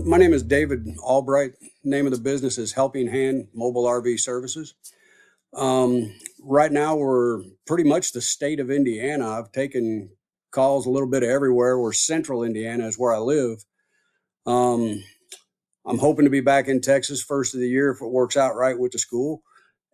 My name is David Albright. Name of the business is Helping Hand Mobile RV Services. Right now, we're pretty much the state of Indiana. I've taken calls a little bit of everywhere. We're central Indiana is where I live. Um, I'm hoping to be back in Texas first of the year if it works out right with the school.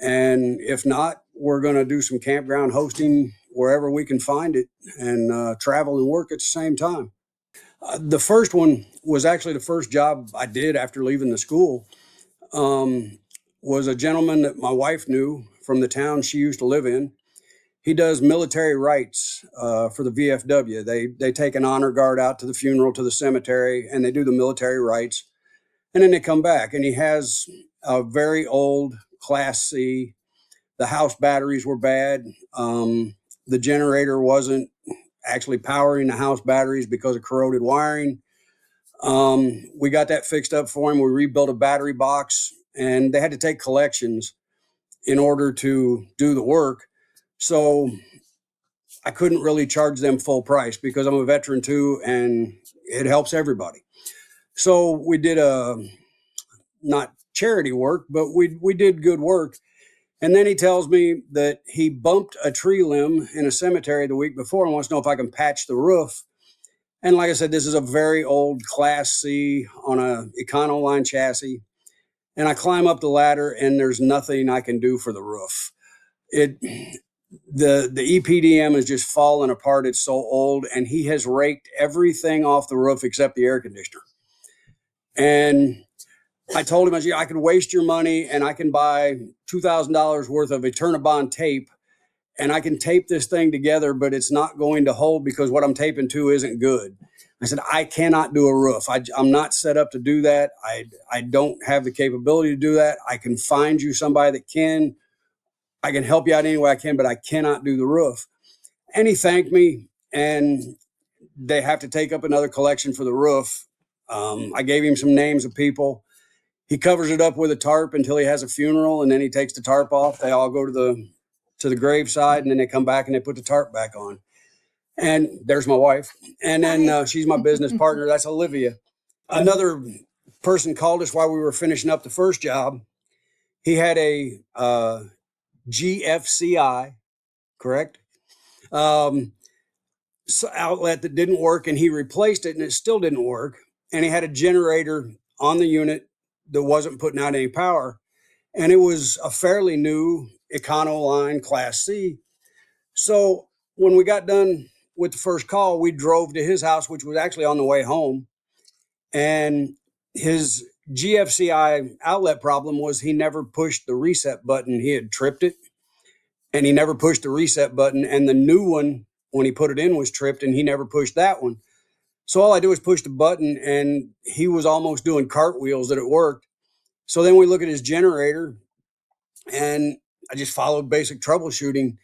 And if not, we're going to do some campground hosting wherever we can find it and travel and work at the same time. The first one was actually the first job I did after leaving the school. Um, was a gentleman that my wife knew from the town she used to live in. He does military rites for the VFW. They take an honor guard out to the funeral, to the cemetery, and they do the military rites, and then they come back. And he has a very old Class C. The house batteries were bad. The generator wasn't actually powering the house batteries because of corroded wiring. We got that fixed up for him. We rebuilt a battery box, and they had to take collections in order to do the work. So I couldn't really charge them full price because I'm a veteran too, and it helps everybody. So we did not charity work, but we did good work. And then he tells me that he bumped a tree limb in a cemetery the week before and wants to know if I can patch the roof. And like I said, this is a very old Class C on a Econoline chassis. And I climb up the ladder, and there's nothing I can do for the roof. The EPDM is just falling apart. It's so old, and he has raked everything off the roof except the air conditioner. And I told him, I could waste your money, and I can buy $2,000 worth of Eternabond tape, and I can tape this thing together, but it's not going to hold because what I'm taping to isn't good. I said, I cannot do a roof. I'm not set up to do that. I don't have the capability to do that. I can find you somebody that can. I can help you out any way I can, but I cannot do the roof. And he thanked me, and they have to take up another collection for the roof. I gave him some names of people. He covers it up with a tarp until he has a funeral, and then he takes the tarp off. They all go to the graveside, and then they come back and they put the tarp back on. And there's my wife. And then she's my business partner. That's Olivia. Another person called us while we were finishing up the first job. He had a GFCI, correct? Outlet that didn't work, and he replaced it, and it still didn't work. And he had a generator on the unit that wasn't putting out any power. And it was a fairly new Econoline Class C. So when we got done with the first call, we drove to his house, which was actually on the way home. And his GFCI outlet problem was he never pushed the reset button. He had tripped it, and he never pushed the reset button. And the new one, when he put it in, was tripped, and he never pushed that one. So all I do is push the button, and he was almost doing cartwheels that it worked. So then we look at his generator, and I just followed basic troubleshooting,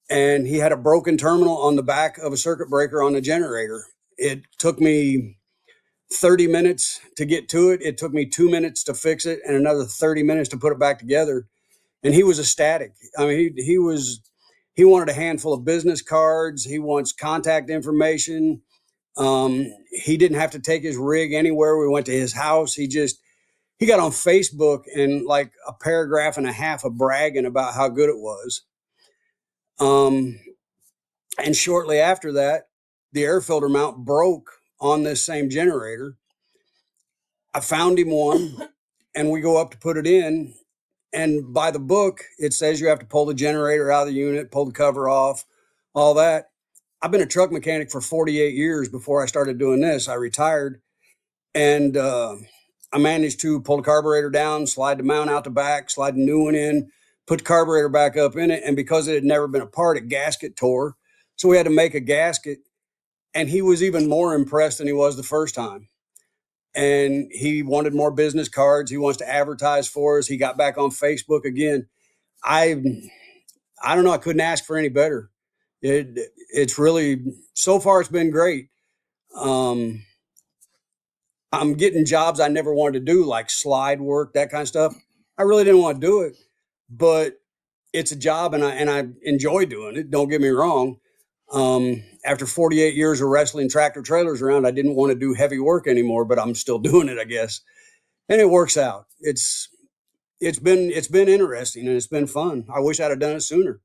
and he had a broken terminal on the back of a circuit breaker on the generator. It took me 30 minutes to get to it. It took me 2 minutes to fix it and another 30 minutes to put it back together. And he was ecstatic. I mean, he wanted a handful of business cards. He wants contact information. He didn't have to take his rig anywhere. We went to his house. He got on Facebook and like a paragraph and a half of bragging about how good it was. And shortly after that, the air filter mount broke on this same generator. I found him one, and we go up to put it in. And by the book, it says you have to pull the generator out of the unit, pull the cover off, all that. I've been a truck mechanic for 48 years before I started doing this. I retired, and I managed to pull the carburetor down, slide the mount out the back, slide the new one in, put the carburetor back up in it. And because it had never been apart, a gasket tore. So we had to make a gasket. And he was even more impressed than he was the first time. And he wanted more business cards. He wants to advertise for us. He got back on Facebook again. I don't know. I couldn't ask for any better. It's really, so far it's been great. I'm getting jobs I never wanted to do, like slide work, that kind of stuff. I really didn't want to do it, but it's a job, and I enjoy doing it. Don't get me wrong. After 48 years of wrestling tractor trailers around, I didn't want to do heavy work anymore, but I'm still doing it, I guess. And it works out. It's been interesting and it's been fun. I wish I'd have done it sooner.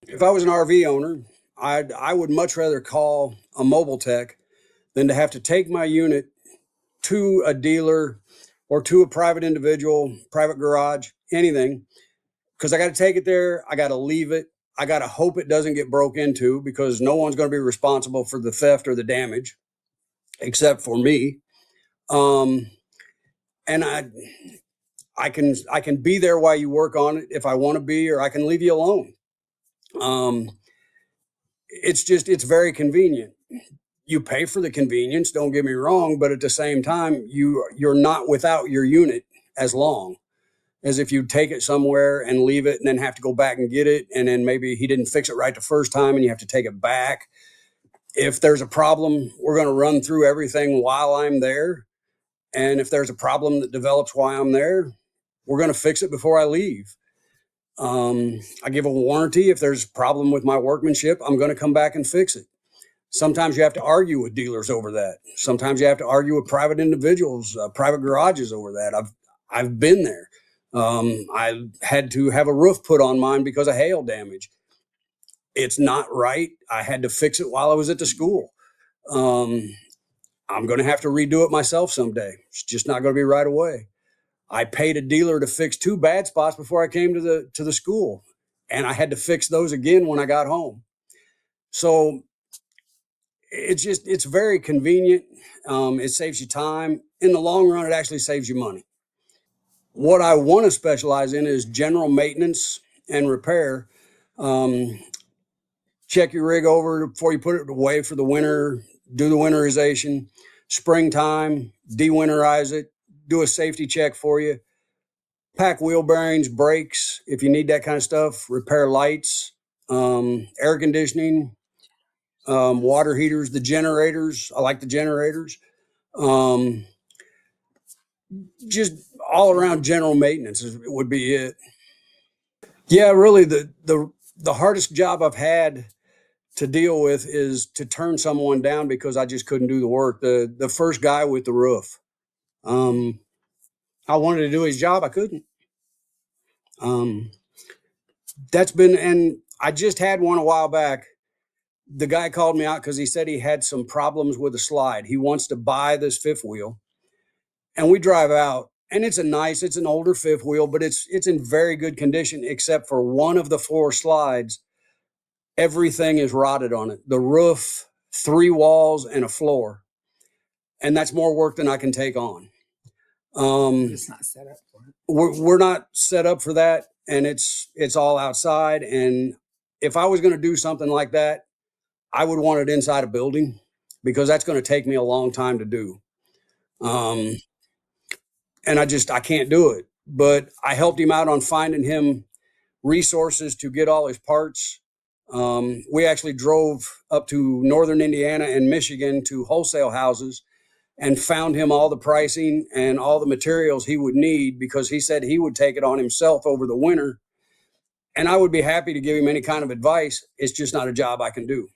If I was an RV owner, I would much rather call a mobile tech than to have to take my unit to a dealer or to a private individual, private garage, anything, because I got to take it there. I got to leave it. I got to hope it doesn't get broke into, because no one's going to be responsible for the theft or the damage except for me. Um, and I can be there while you work on it if I want to be, or I can leave you alone. Um, it's very convenient. You pay for the convenience, don't get me wrong, but at the same time, you're not without your unit as long as if you take it somewhere and leave it and then have to go back and get it, and then maybe he didn't fix it right the first time and you have to take it back. If there's a problem, we're going to run through everything while I'm there, and if there's a problem that develops while I'm there, we're going to fix it before I leave. I give a warranty. If there's a problem with my workmanship, I'm going to come back and fix it. Sometimes you have to argue with dealers over that. Sometimes you have to argue with private individuals, private garages over that. I've been there. I had to have a roof put on mine because of hail damage. It's not right. I had to fix it while I was at the school. Um, I'm going to have to redo it myself someday. It's just not going to be right away. I paid a dealer to fix 2 bad spots before I came to the school, and I had to fix those again when I got home. So it's very convenient. It saves you time. In the long run, it actually saves you money. What I want to specialize in is general maintenance and repair. Um, Check your rig over before you put it away for the winter. Do the winterization. Springtime, de-winterize it. Do a safety check for you. Pack wheel bearings, brakes, if you need that kind of stuff. Repair lights, air conditioning, water heaters, the generators. I like the generators. Um, just all around general maintenance would be it. Yeah, really, the hardest job I've had to deal with is to turn someone down because I just couldn't do the work. The first guy with the roof, um, I wanted to do his job, I couldn't. Um, that's been, and I just had one a while back. The guy called me out because he said he had some problems with a slide. He wants to buy this fifth wheel, and we drive out, and it's an older fifth wheel, but it's in very good condition except for one of the 4 slides. Everything is rotted on it. The roof, 3 walls, and a floor, and that's more work than I can take on. It's not set up for it. We're not set up for that, and it's all outside. And if I was going to do something like that, I would want it inside a building, because that's going to take me a long time to do. Um, and I can't do it. But I helped him out on finding him resources to get all his parts. We actually drove up to northern Indiana and Michigan to wholesale houses and found him all the pricing and all the materials he would need, because he said he would take it on himself over the winter. And I would be happy to give him any kind of advice. It's just not a job I can do.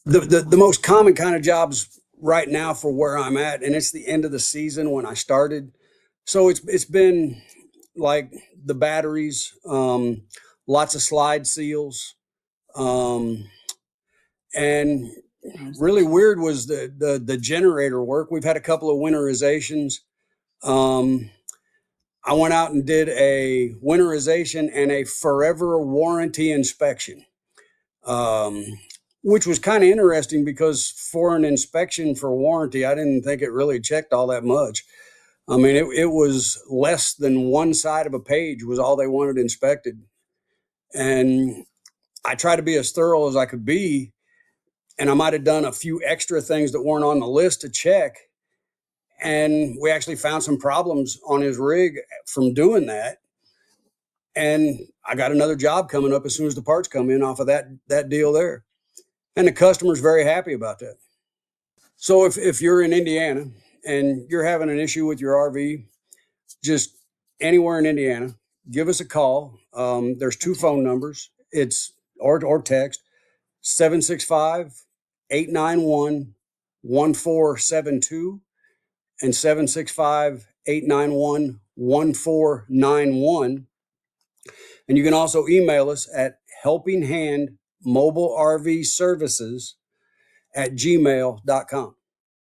The most common kind of jobs right now for where I'm at, and it's the end of the season when I started. So it's been like the batteries, lots of slide seals, um, and really weird was the generator work. We've had a couple of winterizations. Um, I went out and did a winterization and a forever warranty inspection, um, which was kind of interesting because for an inspection for warranty, I didn't think it really checked all that much. I mean, it was less than one side of a page was all they wanted inspected. And I tried to be as thorough as I could be. And I might have done a few extra things that weren't on the list to check. And we actually found some problems on his rig from doing that. And I got another job coming up as soon as the parts come in off of that deal there. And the customer's very happy about that. So if you're in Indiana and you're having an issue with your RV, just anywhere in Indiana, give us a call. There's 2 phone numbers. It's or text. 765-891-1472 and 765-891-1491. And you can also email us at helpinghandmobilervservices@gmail.com.